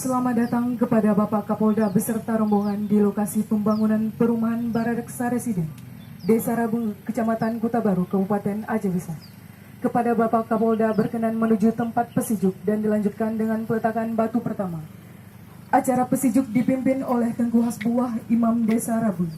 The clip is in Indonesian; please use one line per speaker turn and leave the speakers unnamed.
Selamat datang kepada Bapak Kapolda beserta rombongan di lokasi pembangunan perumahan Baradeksa Residen, Desa Rabu, Kecamatan Kota Baru, Kabupaten Aceh Besar. Kepada Bapak Kapolda berkenan menuju tempat pesijuk dan dilanjutkan dengan peletakan batu pertama. Acara pesijuk dipimpin oleh Tengku Hasbuah, Imam Desa Rabu.